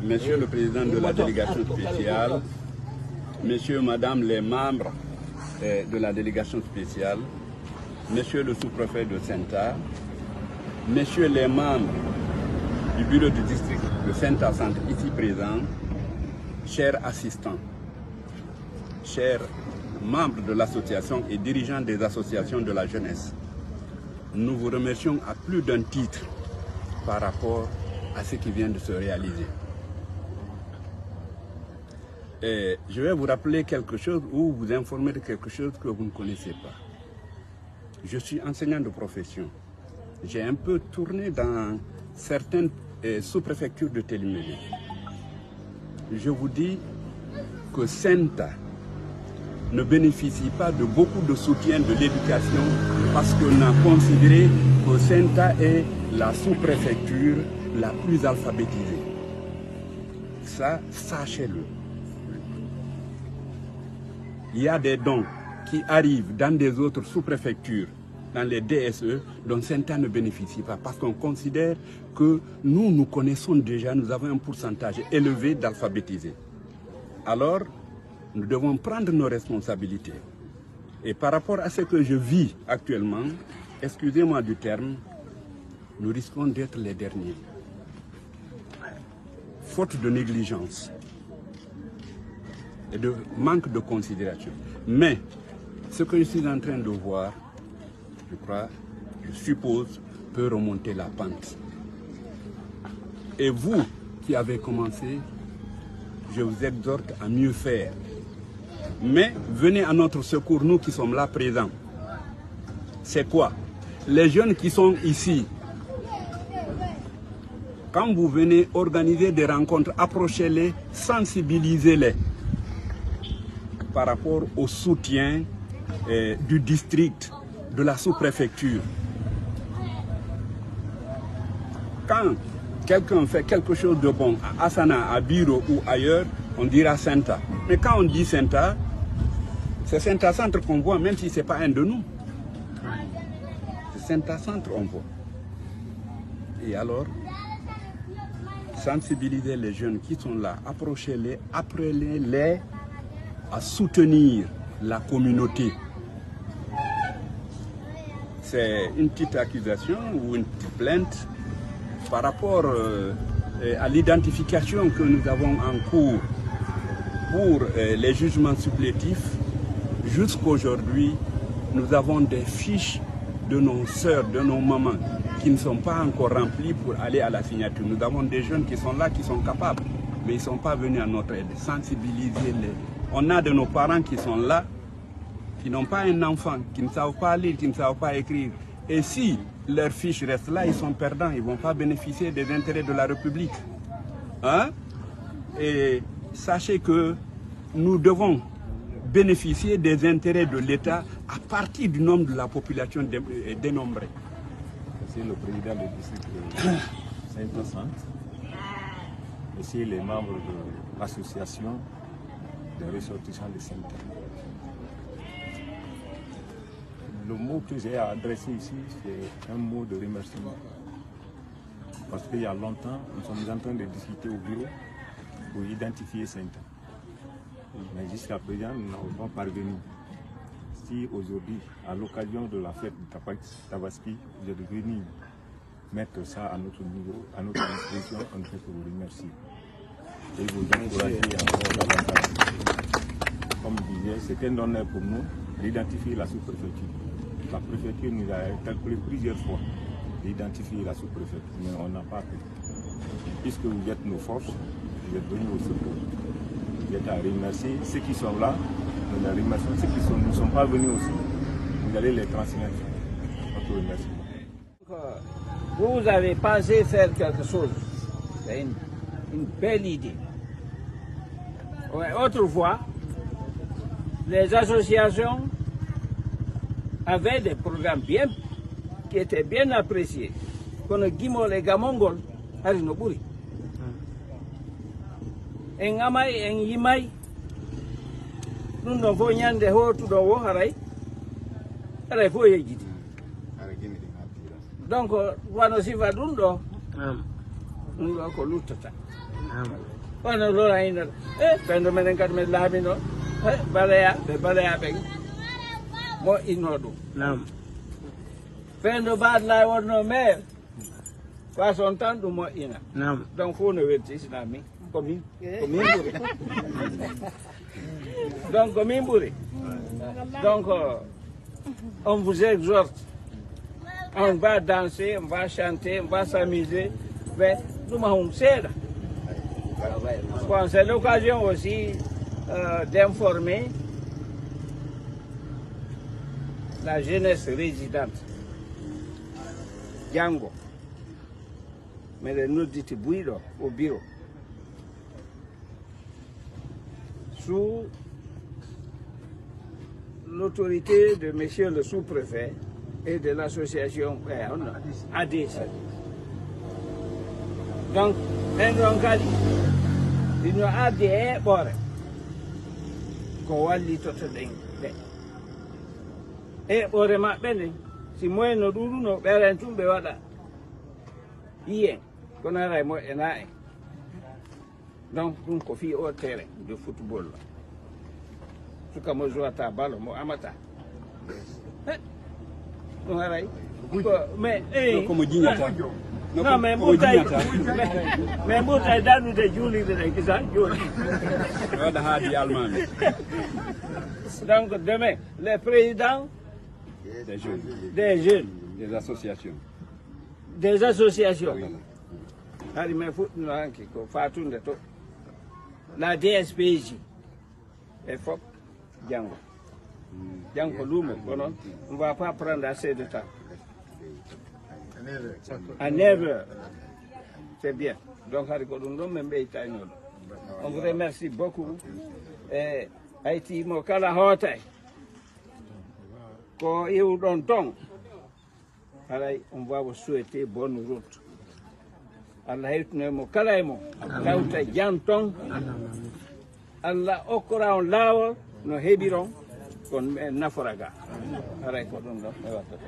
Monsieur le Président de la délégation spéciale, Messieurs, Madame les membres de la délégation spéciale, Monsieur le sous-préfet de Senta, Messieurs les membres du bureau du district de Senta-Centre ici présents, chers assistants, chers membres de l'association et dirigeants des associations de la jeunesse, nous vous remercions à plus d'un titre par rapport à ce qui vient de se réaliser. Et je vais vous rappeler quelque chose ou vous informer de quelque chose que vous ne connaissez pas. Je suis enseignant de profession. J'ai un peu tourné dans certaines sous-préfectures de Télimédé. Je vous dis que Senta ne bénéficie pas de beaucoup de soutien de l'éducation parce qu'on a considéré que Senta est la sous-préfecture la plus alphabétisée. Ça, sachez-le. Il y a des dons qui arrivent dans des autres sous-préfectures, dans les DSE, dont Senta ne bénéficie pas, parce qu'on considère que nous connaissons déjà, nous avons un pourcentage élevé d'alphabétisés. Alors, nous devons prendre nos responsabilités. Et par rapport à ce que je vis actuellement, excusez-moi du terme, nous risquons d'être les derniers. Faute de négligence et de manque de considération. Mais ce que je suis en train de voir, je suppose, peut remonter la pente. Et vous qui avez commencé, je vous exhorte à mieux faire. Mais venez à notre secours, nous qui sommes là présents. C'est quoi? Les jeunes qui sont ici, quand vous venez organiser des rencontres, approchez-les, sensibilisez-les par rapport au soutien du district, de la sous-préfecture. Quand quelqu'un fait quelque chose de bon à Asana, à Biro ou ailleurs, on dira Senta. Mais quand on dit Senta, c'est Senta-Centre qu'on voit, même si ce n'est pas un de nous. C'est Senta-Centre qu'on voit. Et alors, sensibiliser les jeunes qui sont là, approchez-les, apprenez-les à soutenir la communauté. C'est une petite accusation ou une petite plainte par rapport à l'identification que nous avons en cours pour les jugements supplétifs. Jusqu'aujourd'hui, nous avons des fiches de nos sœurs, de nos mamans qui ne sont pas encore remplies pour aller à la signature. Nous avons des jeunes qui sont là, qui sont capables, mais ils ne sont pas venus à notre aide. Sensibiliser-les. On a de nos parents qui sont là, qui n'ont pas un enfant, qui ne savent pas lire, qui ne savent pas écrire. Et si leurs fiches restent là, ils sont perdants, ils ne vont pas bénéficier des intérêts de la République. Hein? Et sachez que nous devons bénéficier des intérêts de l'État à partir du nombre de la population dénombrée. C'est le président du district de Saint-Centre. Ici, les membres de l'association des ressortissants de Senta. Le mot que j'ai à adresser ici, c'est un mot de remerciement. Parce qu'il y a longtemps, nous sommes en train de discuter au bureau pour identifier Senta. Mais jusqu'à présent, nous n'avons pas parvenu. Si aujourd'hui, à l'occasion de la fête de Tabaski, vous êtes venus mettre ça à notre niveau, à notre disposition, on ne fait que vous remercier. Et vous encourager encore davantage. Comme je disais, c'est un honneur pour nous d'identifier la sous-préfecture. La préfecture nous a interpellé plusieurs fois d'identifier la sous-préfecture, mais on n'a pas fait. Puisque vous êtes nos forces, vous êtes venus au secours. Vous êtes à remercier ceux qui sont là, nous les remercions. Ceux qui ne sont pas venus aussi, vous allez les transmettre. Notre remerciement. Vous avez pensé faire quelque chose. C'est une belle idée. Ouais, autrefois, les associations avaient des programmes qui étaient bien appréciés. Comme Guimo les Gamongol, Harinoburi. En Amai, en Yimai, nous n'avons rien de haut tout dans le Harai. Donc, on aussi va nous nous Ono lora ino pendo menen kadi men laabi noon baleya ɓe baleyaɓe mo inno ɗum pendo baadla wonno maire façon tan ɗum moƴƴina donc fof no weltisina min komin ɓuuri donc komin ɓuuri donc on vous exhorte, on va danser, on va chanter, on va s'amuser, mais nous m'avons c'est là. Bon, c'est l'occasion aussi d'informer la jeunesse résidente, Django, mais nous dites Bouido au bureau, sous l'autorité de monsieur le sous-préfet et de l'association ADC. Donc, on a dit, il nous a dit, qu'on va lui donner. Et on remarque bien, si moi, nous nous faisons tout le monde, hier, qu'on a eu moi, donc, on fait au terrain de football. Suka mo jouer à balle mo amata mais comme Dignata non mais mais Moutai danu de Juli de Kisa Juli wada haadi allemand donc demain les présidents des jeunes des associations ali me foot no anki ko fatunde to la DSPJ et FOP Django. Django Lume, on ne va pas prendre assez de temps. À 9h. C'est bien. Donc, on vous remercie beaucoup. Haïti, Mokala Hotai. Quand il vous donne ton, on va vous souhaiter bonne route. Allah hitne Mokala Emo, Kauta Janton, Allah Okora on Lawa. No heɓiron kon naforaga aray ko ɗum ɗon e wattata